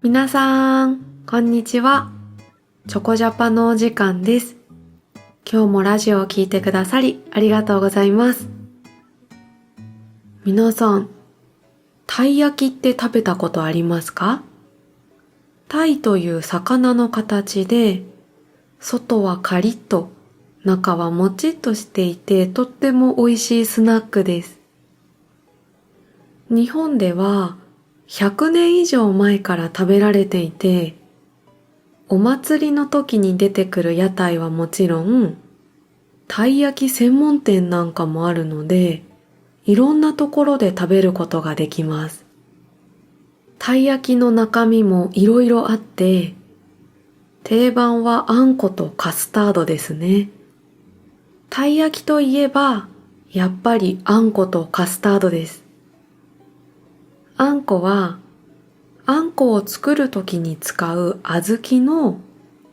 皆さん、こんにちは。チョコジャパのお時間です。今日もラジオを聞いてくださりありがとうございます。皆さん、たい焼きって食べたことありますか？タイという魚の形で、外はカリッと、中はもちっとしていてとっても美味しいスナックです。日本では100年以上前から食べられていて、お祭りの時に出てくる屋台はもちろん、たい焼き専門店なんかもあるので、いろんなところで食べることができます。たい焼きの中身もいろいろあって、定番はあんことカスタードですね。たい焼きといえば、やっぱりあんことカスタードです。あんこは、あんこを作るときに使う小豆の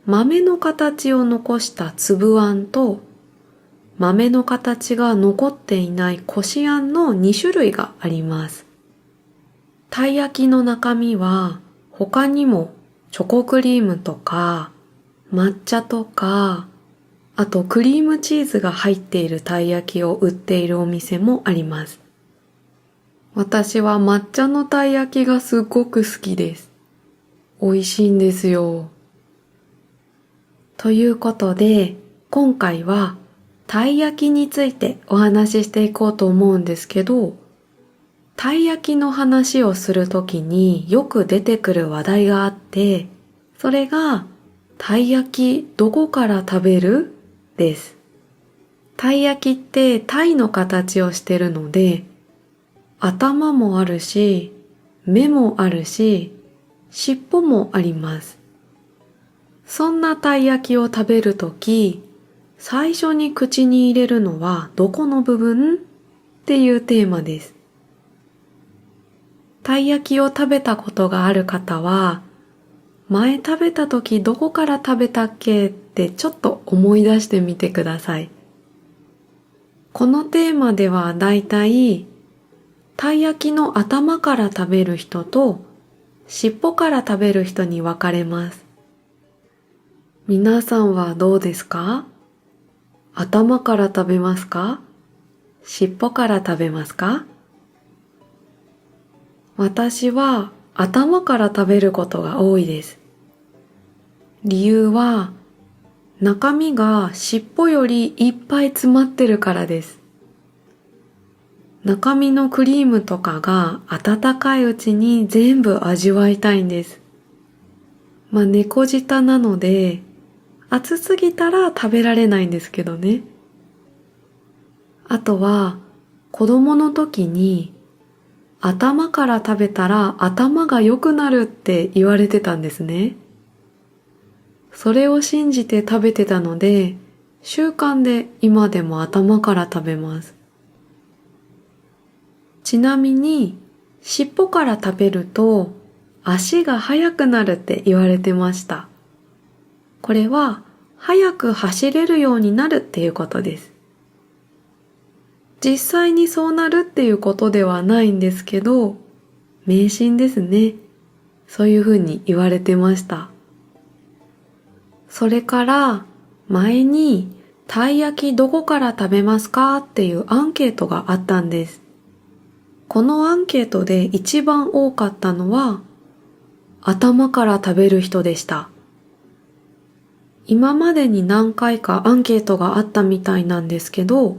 豆の形を残した粒あんと、豆の形が残っていないこしあんの2種類があります。たい焼きの中身は他にもチョコクリームとか抹茶とか、あとクリームチーズが入っているたい焼きを売っているお店もあります。私は抹茶のたい焼きがすごく好きです。美味しいんですよ。ということで、今回はたい焼きについてお話ししていこうと思うんですけど、たい焼きの話をするときによく出てくる話題があって、それが、たい焼きどこから食べる？です。たい焼きって鯛の形をしてるので、頭もあるし、目もあるし、尻尾もあります。そんなたい焼きを食べるとき、最初に口に入れるのはどこの部分？っていうテーマです。たい焼きを食べたことがある方は、前食べた時どこから食べたっけってちょっと思い出してみてください。このテーマではだいたい、たい焼きの頭から食べる人と尻尾から食べる人に分かれます。皆さんはどうですか？頭から食べますか？尻尾から食べますか？私は頭から食べることが多いです。理由は中身が尻尾よりいっぱい詰まってるからです。中身のクリームとかが温かいうちに全部味わいたいんです。猫舌なので熱すぎたら食べられないんですけどね。あとは子供の時に頭から食べたら頭が良くなるって言われてたんですね。それを信じて食べてたので、習慣で今でも頭から食べます。ちなみに、尻尾から食べると足が速くなるって言われてました。これは速く走れるようになるっていうことです。実際にそうなるっていうことではないんですけど、迷信ですね。そういうふうに言われてました。それから前にたい焼きどこから食べますかっていうアンケートがあったんです。このアンケートで一番多かったのは頭から食べる人でした。今までに何回かアンケートがあったみたいなんですけど、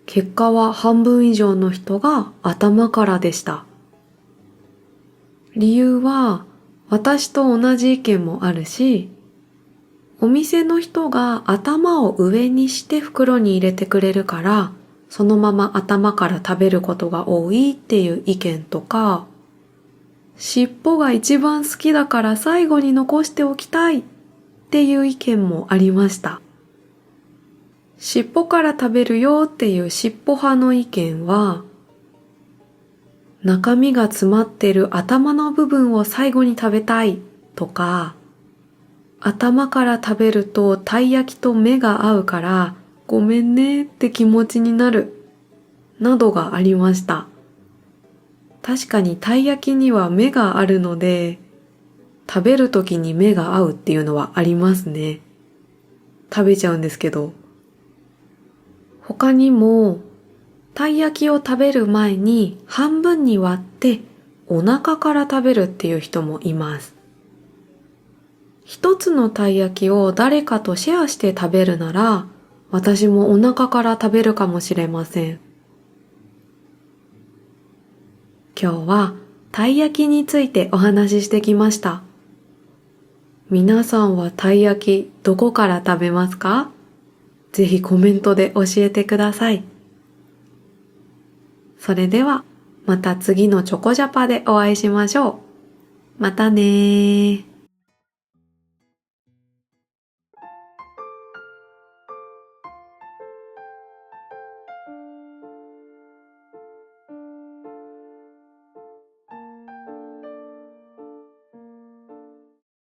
結果は半分以上の人が頭からでした。理由は私と同じ意見もあるし、お店の人が頭を上にして袋に入れてくれるから、そのまま頭から食べることが多いっていう意見とか、尻尾が一番好きだから最後に残しておきたいっていう意見もありました。尻尾から食べるよっていう尻尾派の意見は、中身が詰まってる頭の部分を最後に食べたいとか、頭から食べるとたい焼きと目が合うからごめんねって気持ちになるなどがありました。確かにたい焼きには目があるので食べるときに目が合うっていうのはありますね。食べちゃうんですけど。他にも、たい焼きを食べる前に半分に割ってお腹から食べるっていう人もいます。一つのたい焼きを誰かとシェアして食べるなら、私もお腹から食べるかもしれません。今日はたい焼きについてお話ししてきました。皆さんはたい焼きどこから食べますか？ぜひコメントで教えてください。それではまた次のチョコジャパでお会いしましょう。またねー。